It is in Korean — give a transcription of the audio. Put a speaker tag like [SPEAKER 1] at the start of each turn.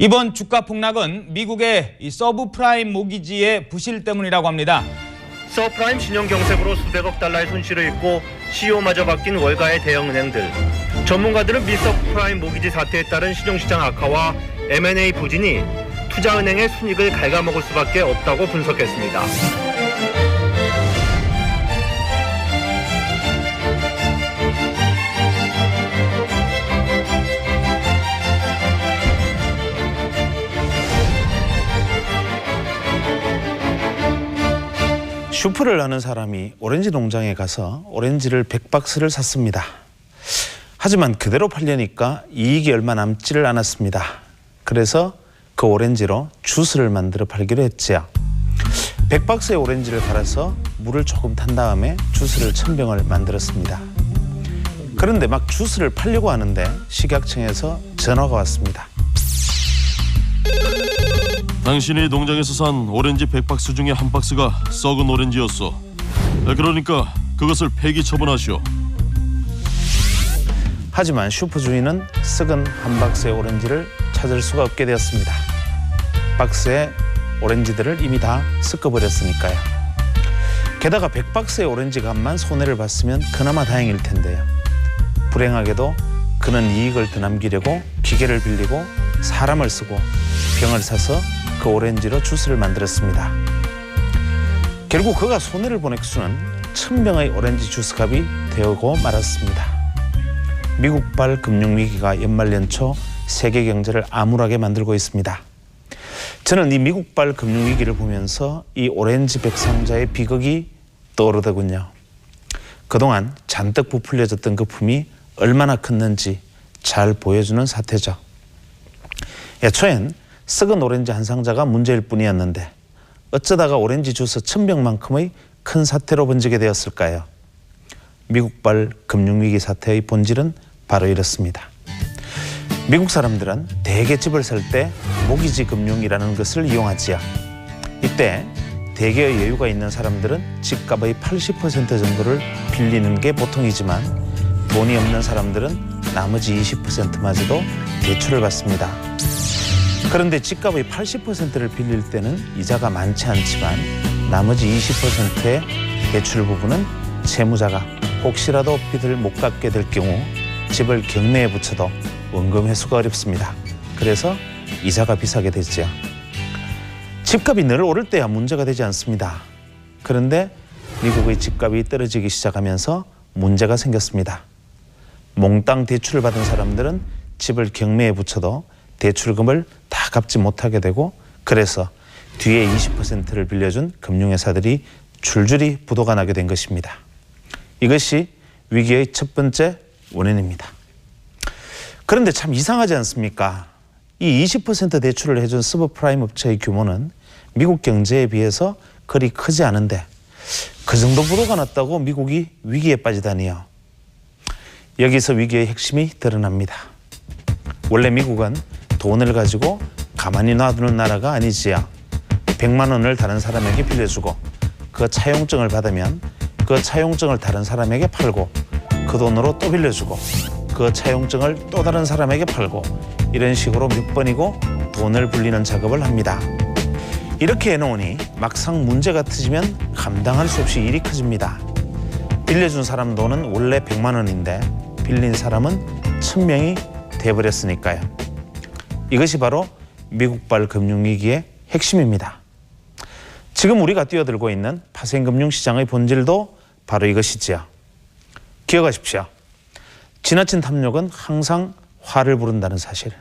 [SPEAKER 1] 이번 주가 폭락은 미국의 서브프라임 모기지의 부실 때문이라고 합니다.
[SPEAKER 2] 서브프라임 신용 경색으로 수백억 달러의 손실을 입고 CEO마저 바뀐 월가의 대형은행들. 전문가들은 미 서브프라임 모기지 사태에 따른 신용시장 악화와 M&A 부진이 투자은행의 순이익을 갉아먹을 수밖에 없다고 분석했습니다.
[SPEAKER 3] 슈퍼를 하는 사람이 오렌지 농장에 가서 오렌지를 100박스를 샀습니다. 하지만 그대로 팔려니까 이익이 얼마 남지를 않았습니다. 그래서 그 오렌지로 주스를 만들어 팔기로 했지요. 100박스의 오렌지를 갈아서 물을 조금 탄 다음에 주스를 1000병을 만들었습니다. 그런데 막 주스를 팔려고 하는데 식약청에서 전화가 왔습니다.
[SPEAKER 4] 당신이 농장에서 산 오렌지 100박스 중에 한 박스가 썩은 오렌지였어. 그러니까 그것을 폐기 처분하시오.
[SPEAKER 3] 하지만 슈퍼 주인은 썩은 한 박스의 오렌지를 찾을 수가 없게 되었습니다. 박스에 오렌지들을 이미 다 섞어버렸으니까요. 게다가 100박스의 오렌지 값만 손해를 봤으면 그나마 다행일 텐데요. 불행하게도 그는 이익을 더 남기려고 기계를 빌리고 사람을 쓰고 병을 사서 그 오렌지로 주스를 만들었습니다. 결국 그가 손해를 본 액수는 1000병의 오렌지 주스 값이 되고 말았습니다. 미국발 금융위기가 연말연초 세계 경제를 암울하게 만들고 있습니다. 저는 이 미국발 금융위기를 보면서 이 오렌지 백상자의 비극이 떠오르더군요. 그동안 잔뜩 부풀려졌던 거품이 얼마나 컸는지 잘 보여주는 사태죠. 애초엔 썩은 오렌지 한 상자가 문제일 뿐이었는데 어쩌다가 오렌지 주스 1000병만큼의 큰 사태로 번지게 되었을까요? 미국발 금융위기 사태의 본질은 바로 이렇습니다. 미국 사람들은 대개 집을 살 때 모기지 금융이라는 것을 이용하지요. 이때 대개의 여유가 있는 사람들은 집값의 80% 정도를 빌리는 게 보통이지만 돈이 없는 사람들은 나머지 20%마저도 대출을 받습니다. 그런데 집값의 80%를 빌릴 때는 이자가 많지 않지만 나머지 20%의 대출 부분은 채무자가 혹시라도 빚을 못 갚게 될 경우 집을 경매에 붙여도 원금 회수가 어렵습니다. 그래서 이자가 비싸게 되죠. 집값이 늘 오를 때야 문제가 되지 않습니다. 그런데 미국의 집값이 떨어지기 시작하면서 문제가 생겼습니다. 몽땅 대출을 받은 사람들은 집을 경매에 붙여도 대출금을 다 갚지 못하게 되고 그래서 뒤에 20%를 빌려준 금융회사들이 줄줄이 부도가 나게 된 것입니다. 이것이 위기의 첫 번째 원인입니다. 그런데 참 이상하지 않습니까? 이 20% 대출을 해준 서브프라임 업체의 규모는 미국 경제에 비해서 그리 크지 않은데 그 정도 부도가 났다고 미국이 위기에 빠지다니요. 여기서 위기의 핵심이 드러납니다. 원래 미국은 돈을 가지고 가만히 놔두는 나라가 아니지요. 100만 원을 다른 사람에게 빌려주고 그 차용증을 받으면 그 차용증을 다른 사람에게 팔고 그 돈으로 또 빌려주고 그 차용증을 또 다른 사람에게 팔고 이런 식으로 몇 번이고 돈을 불리는 작업을 합니다. 이렇게 해놓으니 막상 문제가 터지면 감당할 수 없이 일이 커집니다. 빌려준 사람 돈은 원래 100만 원인데 빌린 사람은 1000명이 돼버렸으니까요. 이것이 바로 미국발 금융위기의 핵심입니다. 지금 우리가 뛰어들고 있는 파생금융시장의 본질도 바로 이것이지요. 기억하십시오. 지나친 탐욕은 항상 화를 부른다는 사실.